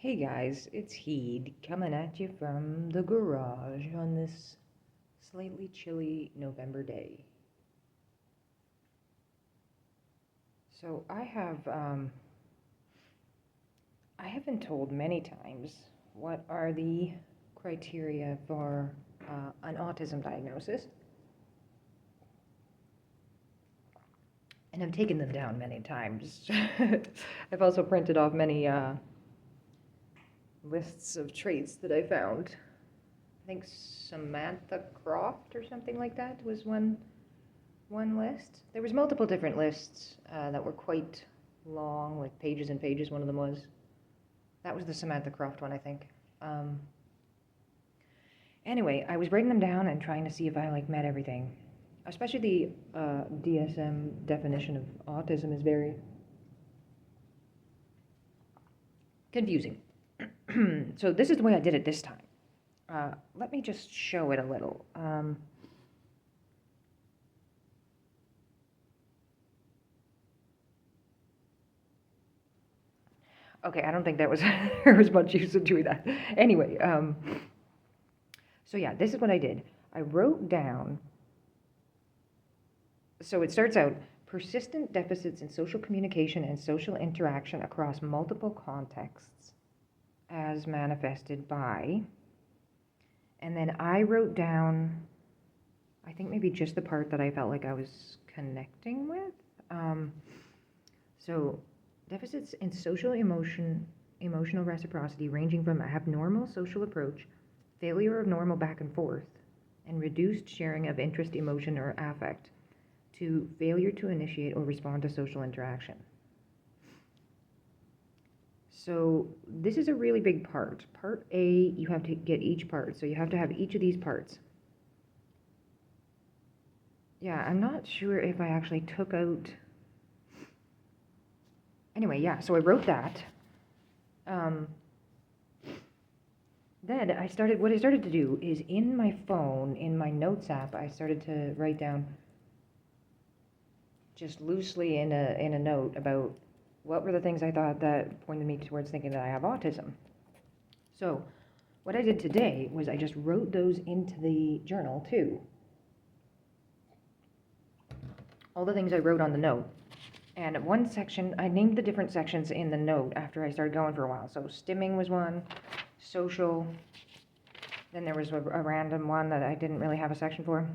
Hey guys, it's Heed coming at you from the garage on this slightly chilly November day. So I have been told many times what are the criteria for an autism diagnosis, and I've taken them down many times. I've also printed off many lists of traits that I found. I think Samantha Croft or something like that was one list. There was multiple different lists that were quite long, like pages and pages. One of them was. That was the Samantha Croft one, I think. Anyway, I was breaking them down and trying to see if I met everything. Especially the DSM definition of autism is very confusing. So this is the way I did it this time. Let me just show it a little. Okay, I don't think that was there was much use in doing that. Anyway, so yeah, this is what I did. I wrote down. So it starts out persistent deficits in social communication and social interaction across multiple contexts, as manifested by. And then I wrote down, I think maybe just the part that I felt like I was connecting with. So deficits in emotional reciprocity ranging from abnormal social approach, failure of normal back and forth, and reduced sharing of interest, emotion, or affect, to failure to initiate or respond to social interaction. So this is a really big part. Part A, you have to get each part. So you have to have each of these parts. Yeah, I'm not sure if I actually took out. Anyway, yeah, so I wrote that. Then what I started to do is in my phone, in my notes app, I started to write down just loosely in a note about what were the things I thought that pointed me towards thinking that I have autism. So what I did today was I just wrote those into the journal too. All the things I wrote on the note. And one section, I named the different sections in the note after I started going for a while. So stimming was one, social, then there was a random one that I didn't really have a section for,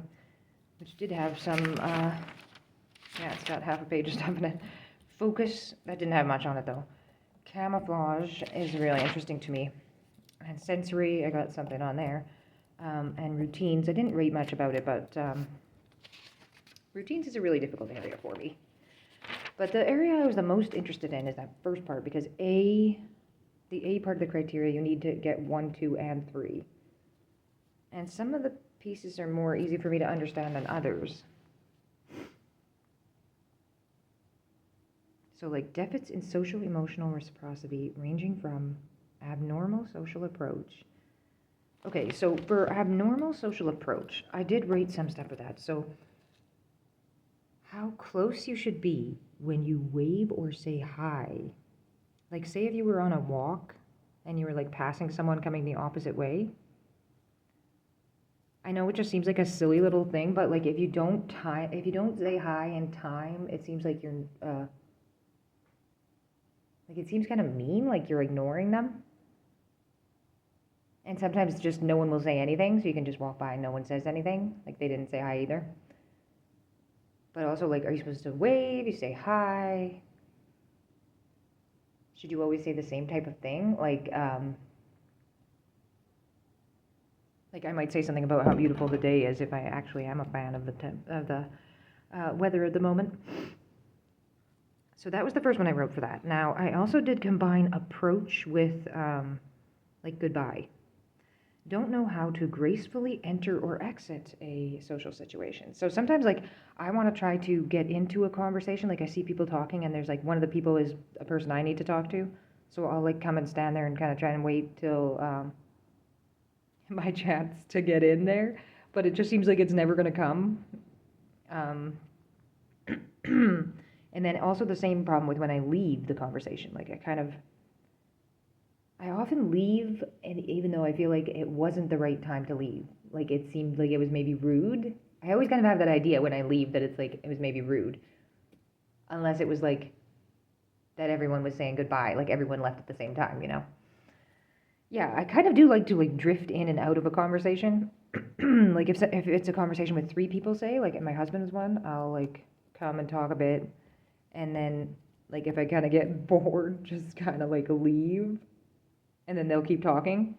which did have some, yeah, it's got half a page of stuff in it. Focus, that didn't have much on it though. Camouflage is really interesting to me. And sensory, I got something on there. And routines, I didn't read much about it, but routines is a really difficult area for me. But the area I was the most interested in is that first part, because the A part of the criteria, you need to get 1, 2, and 3. And some of the pieces are more easy for me to understand than others. So like deficits in social emotional reciprocity ranging from abnormal social approach. Okay, so for abnormal social approach, I did rate some stuff for that. So how close you should be when you wave or say hi. Like say if you were on a walk and you were like passing someone coming the opposite way. I know it just seems like a silly little thing, but like if you don't say hi in time, it seems like you're like it seems kind of mean, like you're ignoring them. And sometimes just no one will say anything, so you can just walk by and no one says anything. Like they didn't say hi either. But also, like, are you supposed to wave? You say hi? Should you always say the same type of thing? Like I might say something about how beautiful the day is if I actually am a fan of the weather at the moment. So that was the first one I wrote for that. Now, I also did combine approach with, like, goodbye. Don't know how to gracefully enter or exit a social situation. So sometimes, like, I want to try to get into a conversation. Like, I see people talking, and there's, like, one of the people is a person I need to talk to. So I'll, like, come and stand there and kind of try and wait till my chance to get in there. But it just seems like it's never going to come. And then also the same problem with when I leave the conversation. Like, I kind of I often leave, and even though I feel like it wasn't the right time to leave, like it seemed like it was maybe rude. I always kind of have that idea when I leave that it's like it was maybe rude, unless it was like that everyone was saying goodbye, like everyone left at the same time, you know? Yeah, I kind of do like to like drift in and out of a conversation. Like if it's a conversation with three people, say, like my husband was one, I'll like come and talk a bit, and then like if I kind of get bored, just kind of like leave, and then they'll keep talking,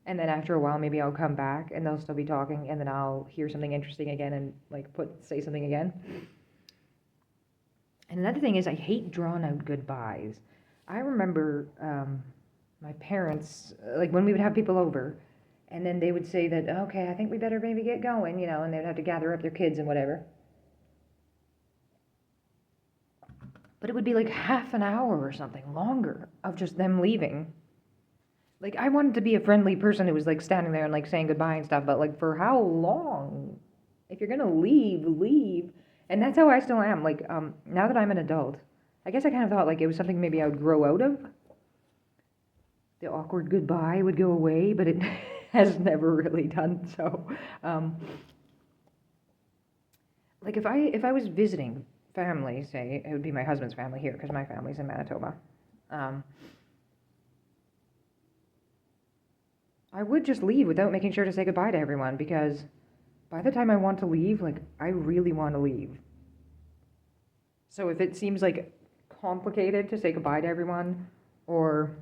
and then after a while maybe I'll come back and they'll still be talking, and then I'll hear something interesting again and like say something again. And another thing is I hate drawn out goodbyes. I remember my parents, like when we would have people over, and then they would say that, okay, I think we better maybe get going, you know, and they'd have to gather up their kids and whatever. But it would be like half an hour or something longer of just them leaving. Like I wanted to be a friendly person who was like standing there and like saying goodbye and stuff, but like for how long? If you're gonna leave, leave. And that's how I still am. Like now that I'm an adult, I guess I kind of thought like it was something maybe I would grow out of. The awkward goodbye would go away, but it has never really done so. Like if I was visiting family, say it would be my husband's family here because my family's in Manitoba. I would just leave without making sure to say goodbye to everyone because by the time I want to leave, like I really want to leave. So if it seems like complicated to say goodbye to everyone, or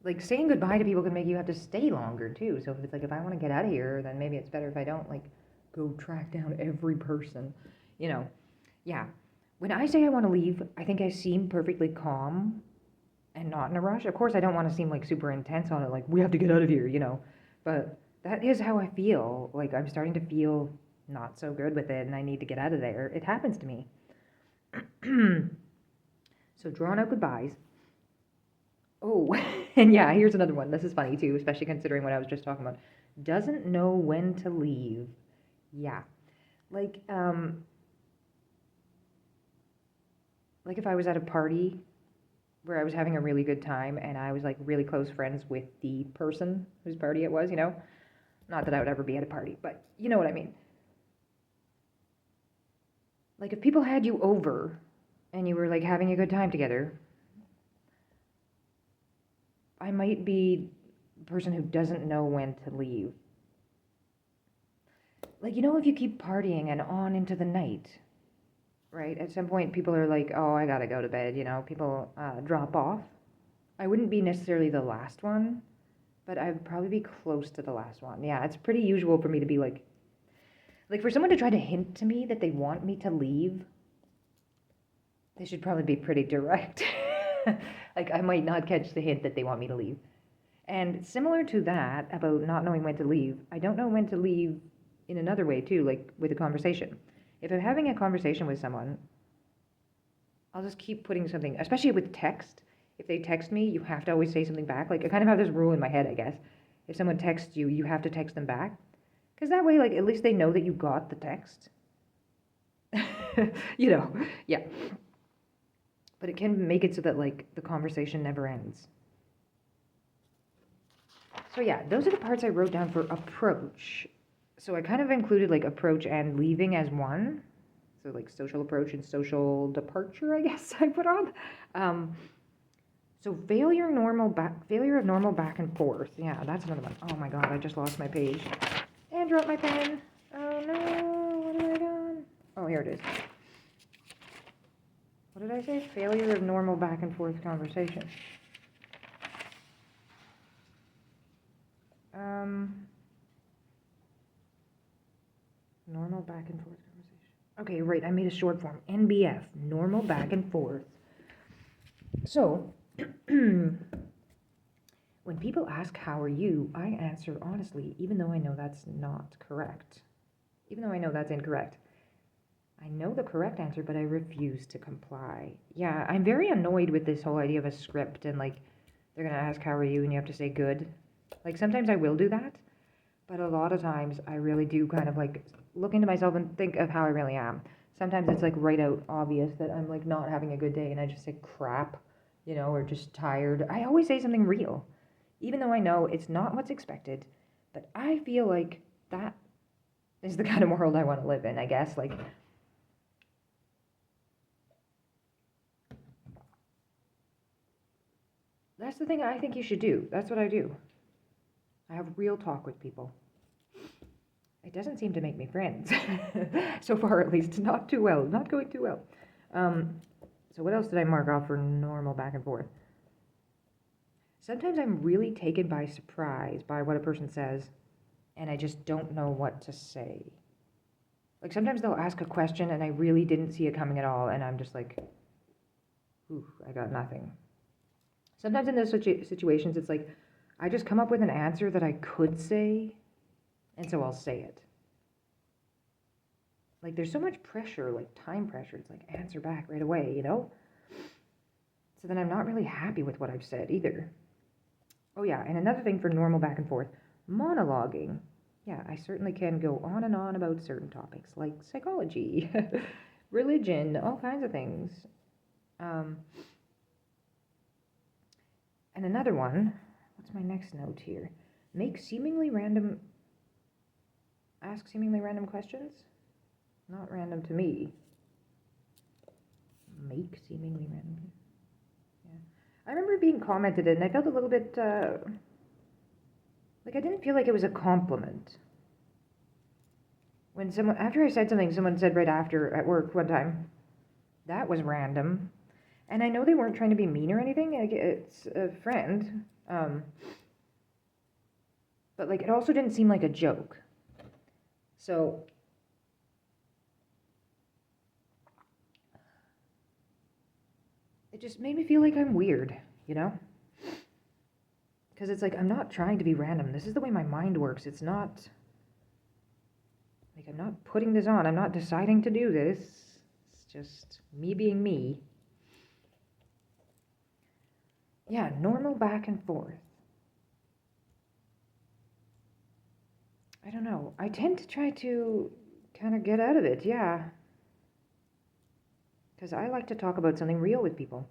like saying goodbye to people can make you have to stay longer too. So if it's like if I want to get out of here, then maybe it's better if I don't like go track down every person, you know. Yeah. When I say I want to leave, I think I seem perfectly calm and not in a rush. Of course, I don't want to seem like super intense on it, like we have to get out of here, you know. But that is how I feel. Like I'm starting to feel not so good with it and I need to get out of there. It happens to me. So drawn out goodbyes. Oh, and yeah, here's another one. This is funny too, especially considering what I was just talking about. Doesn't know when to leave. Yeah. Like like if I was at a party where I was having a really good time and I was like really close friends with the person whose party it was, you know? Not that I would ever be at a party, but you know what I mean. Like if people had you over and you were like having a good time together, I might be the person who doesn't know when to leave. Like, you know, if you keep partying and on into the night, right? At some point, people are like, oh, I gotta go to bed, you know, people drop off. I wouldn't be necessarily the last one, but I'd probably be close to the last one. Yeah, it's pretty usual for me to be like for someone to try to hint to me that they want me to leave, they should probably be pretty direct. Like, I might not catch the hint that they want me to leave. And similar to that, about not knowing when to leave, I don't know when to leave in another way too, like with a conversation. If I'm having a conversation with someone, I'll just keep putting something, especially with text. If they text me, you have to always say something back. Like, I kind of have this rule in my head, I guess. If someone texts you, you have to text them back. Because that way, like, at least they know that you got the text. You know, yeah. But it can make it so that, like, the conversation never ends. So yeah, those are the parts I wrote down for approach. So I kind of included like approach and leaving as one. So like social approach and social departure, I guess I put on. So failure of normal back and forth. Yeah, that's another one. Oh my god, I just lost my page. And dropped my pen. Oh no, what have I done? Oh, here it is. What did I say? Failure of normal back and forth conversation. Normal back and forth conversation. Okay, right, I made a short form. NBF, normal back and forth. So, when people ask, how are you, I answer honestly, even though I know that's not correct. Even though I know that's incorrect. I know the correct answer, but I refuse to comply. Yeah, I'm very annoyed with this whole idea of a script and like, they're going to ask, how are you, and you have to say good. Like, sometimes I will do that, but a lot of times I really do kind of like look into myself and think of how I really am. Sometimes it's like right out obvious that I'm like not having a good day and I just say crap, or just tired, I always say something real, even though I know it's not what's expected. But I feel like that is the kind of world I want to live in, I guess. Like, that's the thing I think you should do. That's what I do. I have real talk with people. It doesn't seem to make me friends. So far, at least. Not too well. Not going too well. So what else did I mark off for normal back and forth? Sometimes I'm really taken by surprise by what a person says, and I just don't know what to say. Like, sometimes they'll ask a question, and I really didn't see it coming at all, and I'm just like, ooh, I got nothing. Sometimes in those situations, it's like, I just come up with an answer that I could say, and so I'll say it. Like, there's so much pressure, like time pressure. It's like, answer back right away, So then I'm not really happy with what I've said either. Oh yeah, and another thing for normal back and forth, monologuing. Yeah, I certainly can go on and on about certain topics, like psychology, religion, all kinds of things. And another one, what's my next note here? Ask seemingly random questions? Not random to me. Make seemingly random. Yeah. I remember being commented and I felt a little bit, like I didn't feel like it was a compliment. When after I said something, someone said right after at work one time, that was random. And I know they weren't trying to be mean or anything, like, it's a friend. But like, it also didn't seem like a joke. So it just made me feel like I'm weird, Because it's like, I'm not trying to be random. This is the way my mind works. It's not, like, I'm not putting this on. I'm not deciding to do this. It's just me being me. Yeah, normal back and forth. I don't know. I tend to try to kind of get out of it, yeah. Because I like to talk about something real with people.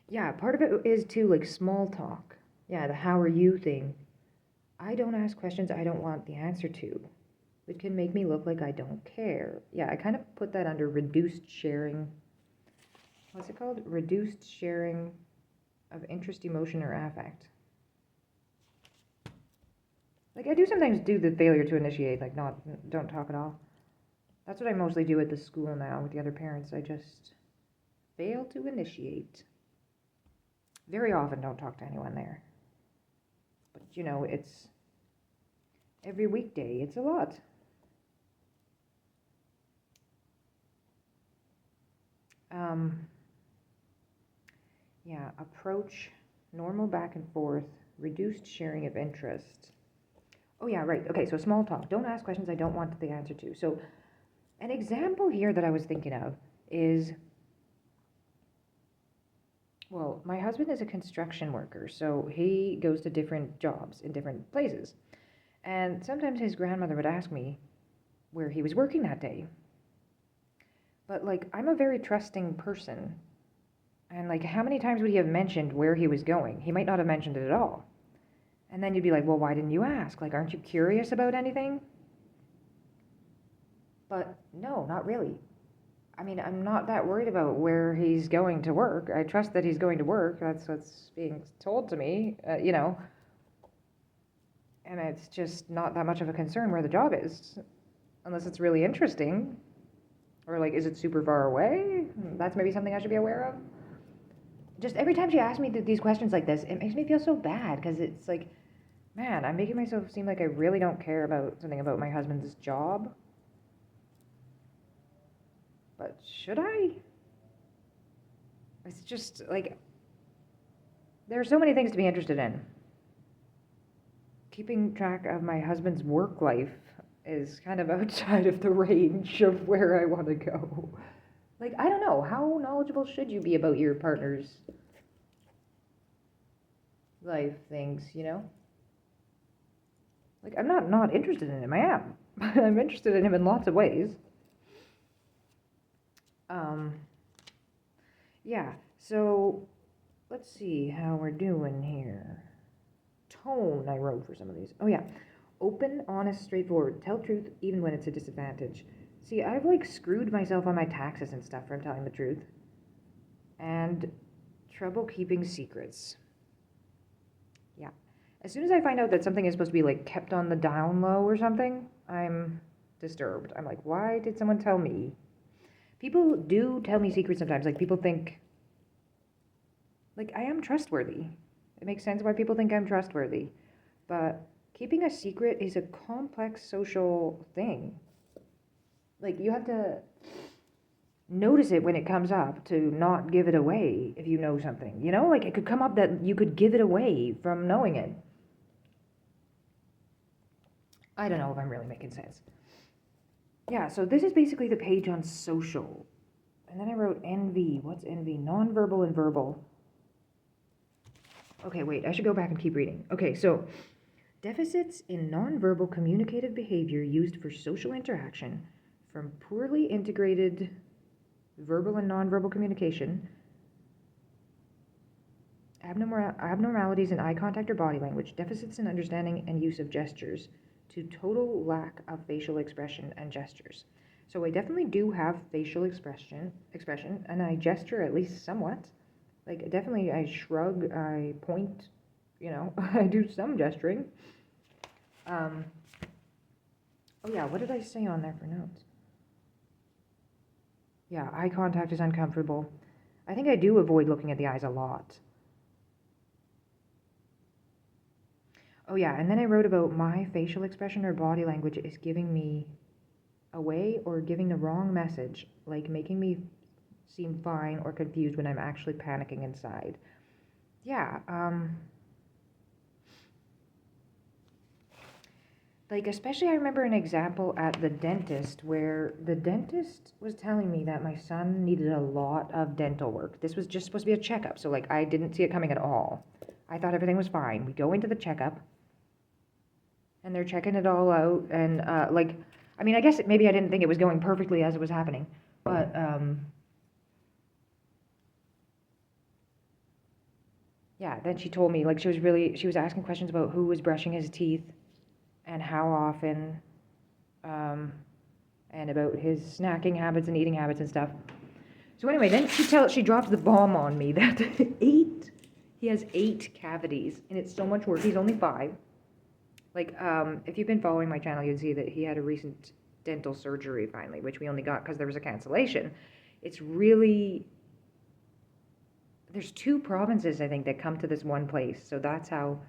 Yeah, part of it is too, like, small talk. Yeah, the how are you thing. I don't ask questions I don't want the answer to. It can make me look like I don't care. Yeah, I kind of put that under reduced sharing. What's it called? Reduced sharing of interest, emotion, or affect. Like, I do sometimes do the failure to initiate, like, don't talk at all. That's what I mostly do at the school now with the other parents. I just fail to initiate. Very often don't talk to anyone there. But, it's every weekday. It's a lot. Yeah, approach, normal back and forth, reduced sharing of interest. Oh yeah, right. Okay, so small talk. Don't ask questions I don't want the answer to. So an example here that I was thinking of is, well, my husband is a construction worker, so he goes to different jobs in different places. And sometimes his grandmother would ask me where he was working that day. But, like, I'm a very trusting person. And, like, how many times would he have mentioned where he was going? He might not have mentioned it at all. And then you'd be like, well, why didn't you ask? Like, aren't you curious about anything? But no, not really. I mean, I'm not that worried about where he's going to work. I trust that he's going to work. That's what's being told to me, And it's just not that much of a concern where the job is, unless it's really interesting. Or, like, is it super far away? That's maybe something I should be aware of. Just every time she asks me these questions like this, it makes me feel so bad, because it's like, man, I'm making myself seem like I really don't care about something about my husband's job. But should I? It's just, like, there are so many things to be interested in. Keeping track of my husband's work life is kind of outside of the range of where I want to go. Like, I don't know, how knowledgeable should you be about your partner's life things, Like, I'm not interested in him, I am. I'm interested in him in lots of ways. Yeah, So, let's see how we're doing here. Tone I wrote for some of these. Oh yeah. Open, honest, straightforward. Tell truth even when it's a disadvantage. See, I've like screwed myself on my taxes and stuff from telling the truth. And trouble keeping secrets. Yeah. As soon as I find out that something is supposed to be like kept on the down low or something, I'm disturbed. I'm like, why did someone tell me? People do tell me secrets sometimes. Like people think like I am trustworthy. It makes sense why people think I'm trustworthy. But keeping a secret is a complex social thing. Like you have to notice it when it comes up to not give it away if you know something. You know, like it could come up that you could give it away from knowing it. I don't know if I'm really making sense. Yeah, so this is basically the page on social. And then I wrote envy. What's envy? Nonverbal and verbal. Okay, wait, I should go back and keep reading. Okay, so deficits in nonverbal communicative behavior used for social interaction from poorly integrated verbal and nonverbal communication, abnormalities in eye contact or body language, deficits in understanding and use of gestures, to total lack of facial expression and gestures. So I definitely do have facial expression, and I gesture at least somewhat. Like definitely I shrug, I point, you know, I do some gesturing. Oh yeah, what did I say on there for notes? Yeah, eye contact is uncomfortable. I think I do avoid looking at the eyes a lot. Oh yeah, and then I wrote about my facial expression or body language is giving me away or giving the wrong message, like making me seem fine or confused when I'm actually panicking inside. Yeah, like especially I remember an example at the dentist where the dentist was telling me that my son needed a lot of dental work. This was just supposed to be a checkup, so like I didn't see it coming at all. I thought everything was fine. We go into the checkup and they're checking it all out and like I mean I guess maybe I didn't think it was going perfectly as it was happening, but yeah, then she told me like she was asking questions about who was brushing his teeth and how often, um, and about his snacking habits and eating habits and stuff. So anyway, then she drops the bomb on me that he has 8 cavities and it's so much work. He's only 5. Like if you've been following my channel, you'd see that he had a recent dental surgery finally, which we only got because there was a cancellation. It's really there's 2 provinces I think that come to this one place, so that's how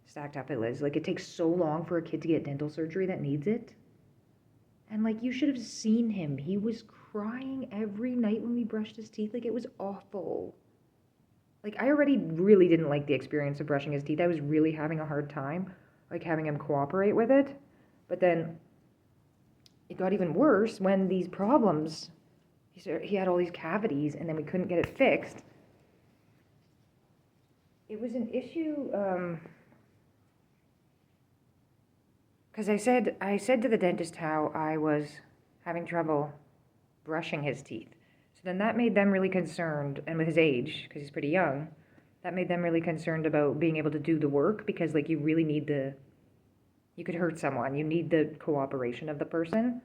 stacked up it is. Like it takes so long for a kid to get dental surgery that needs it. And like you should have seen him. He was crying every night when we brushed his teeth. Like it was awful. Like I already really didn't like the experience of brushing his teeth. I was really having a hard time like having him cooperate with it. But then it got even worse when these problems he had all these cavities and then we couldn't get it fixed. It was an issue because I said to the dentist how I was having trouble brushing his teeth. So then that made them really concerned, and with his age, because he's pretty young, that made them really concerned about being able to do the work because like you really need you could hurt someone. You need the cooperation of the person.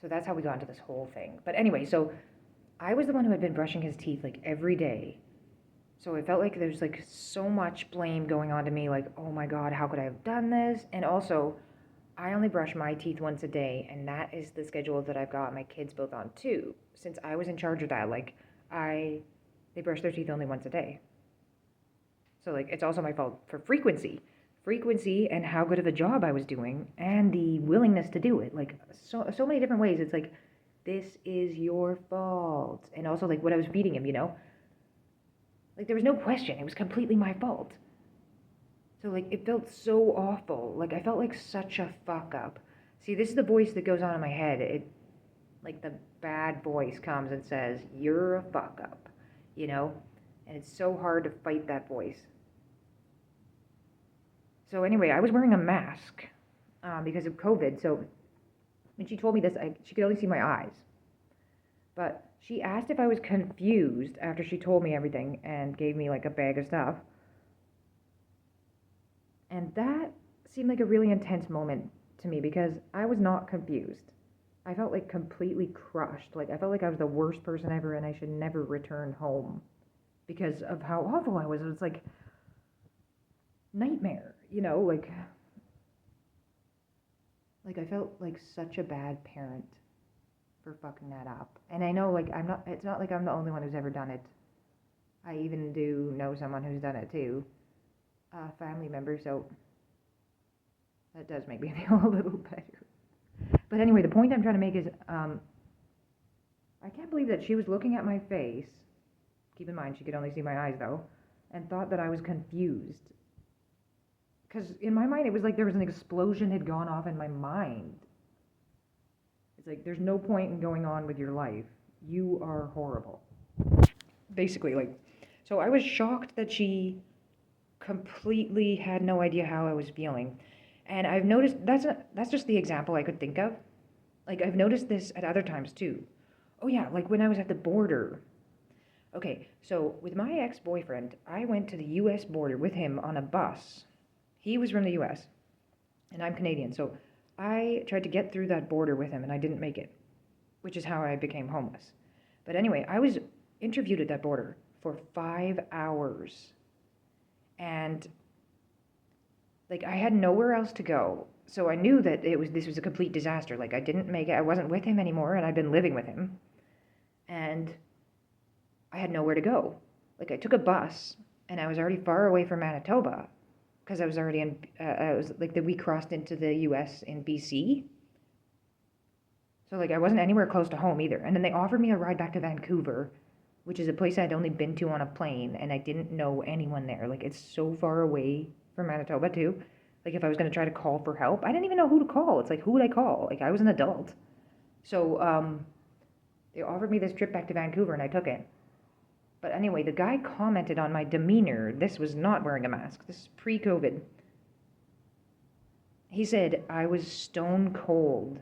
So that's how we got into this whole thing. But anyway, so I was the one who had been brushing his teeth like every day. So it felt like there's like so much blame going on to me, like, oh my God, how could I have done this? And also, I only brush my teeth once a day, and that is the schedule that I've got my kids both on too. Since I was in charge of that, like, they brush their teeth only once a day. So like, it's also my fault for frequency, and how good of a job I was doing, and the willingness to do it. Like, so many different ways. It's like, this is your fault, and also like what I was feeding him, you know. Like, there was no question. It was completely my fault. So, like, it felt so awful. Like, I felt like such a fuck up. See, this is the voice that goes on in my head. Like, the bad voice comes and says, you're a fuck up, you know? And it's so hard to fight that voice. So, anyway, I was wearing a mask because of COVID. So, when she told me this, she could only see my eyes. But She asked if I was confused after she told me everything and gave me like a bag of stuff. And that seemed like a really intense moment to me because I was not confused. I felt like completely crushed. Like I felt like I was the worst person ever and I should never return home because of how awful I was. It was like nightmare, like I felt like such a bad parent for fucking that up. And I know like it's not like I'm the only one who's ever done it. I even do know someone who's done it too. A family member, so that does make me feel a little better. But anyway, the point I'm trying to make is I can't believe that she was looking at my face. Keep in mind, she could only see my eyes though, and thought that I was confused. Because in my mind, it was like there was an explosion had gone off in my mind. It's like there's no point in going on with your life. You are horrible. Basically, like, so I was shocked that she completely had no idea how I was feeling. And I've noticed that's just the example I could think of. Like I've noticed this at other times too. Oh yeah, like when I was at the border. Okay, so with my ex-boyfriend, I went to the US border with him on a bus. He was from the US and I'm Canadian. So I tried to get through that border with him and I didn't make it, which is how I became homeless. But anyway, I was interviewed at that border for 5 hours. And like I had nowhere else to go. So I knew that this was a complete disaster. Like I didn't make it. I wasn't with him anymore and I'd been living with him. And I had nowhere to go. Like I took a bus and I was already far away from Manitoba because I was already I was like we crossed into the US in BC. So like I wasn't anywhere close to home either. And then they offered me a ride back to Vancouver, which is a place I'd only been to on a plane and I didn't know anyone there. Like it's so far away from Manitoba too. Like if I was going to try to call for help, I didn't even know who to call. It's like, who would I call? Like I was an adult. So they offered me this trip back to Vancouver and I took it. But anyway, the guy commented on my demeanor. This was not wearing a mask. This is pre-COVID. He said I was stone cold.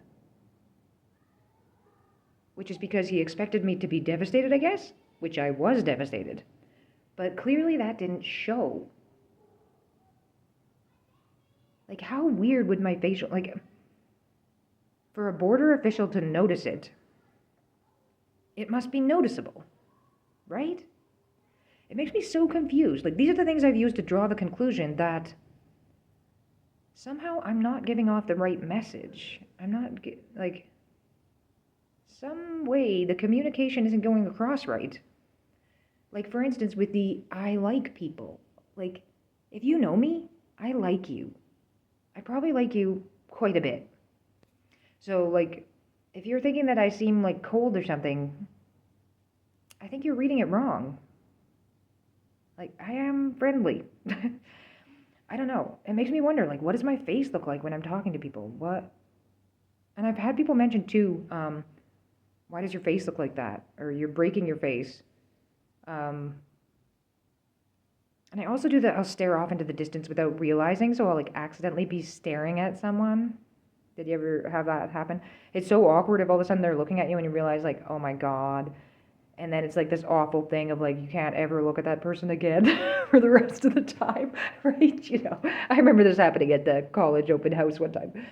Which is because he expected me to be devastated, I guess. Which I was devastated. But clearly that didn't show. Like, how weird would my facial... Like, for a border official to notice it, it must be noticeable. Right? It makes me so confused. Like, these are the things I've used to draw the conclusion that somehow I'm not giving off the right message. I'm not, like... Some way the communication isn't going across right. Like, for instance, with the I like people. Like, if you know me, I like you. I probably like you quite a bit. So, like, if you're thinking that I seem, like, cold or something, I think you're reading it wrong. Like, I am friendly. I don't know. It makes me wonder, like, what does my face look like when I'm talking to people? What? And I've had people mention, too, why does your face look like that? Or you're breaking your face. And I also do that, I'll stare off into the distance without realizing, so I'll like accidentally be staring at someone. Did you ever have that happen? It's so awkward if all of a sudden they're looking at you and you realize like, oh my God. And then it's like this awful thing of like, you can't ever look at that person again for the rest of the time, right? I remember this happening at the college open house one time.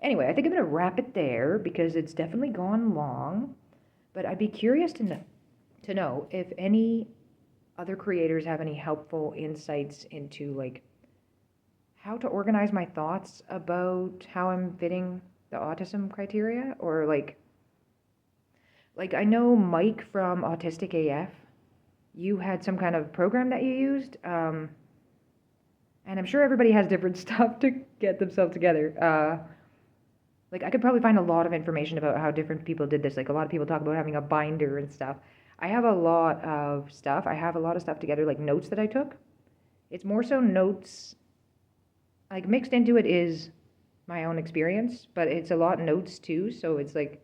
Anyway, I think I'm going to wrap it there because it's definitely gone long. But I'd be curious to know if any other creators have any helpful insights into like how to organize my thoughts about how I'm fitting the autism criteria, or like I know Mike from Autistic AF, you had some kind of program that you used, and I'm sure everybody has different stuff to get themselves together. Like I could probably find a lot of information about how different people did this. Like a lot of people talk about having a binder and stuff. I have a lot of stuff. I have a lot of stuff together, like notes that I took. It's more so notes, like mixed into it is my own experience, but it's a lot notes too, so it's like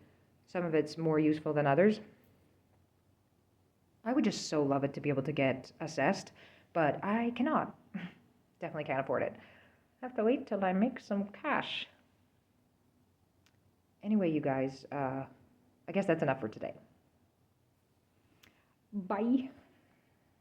some of it's more useful than others. I would just so love it to be able to get assessed, but I cannot. Definitely can't afford it. I have to wait till I make some cash. Anyway, you guys, I guess that's enough for today. Bye.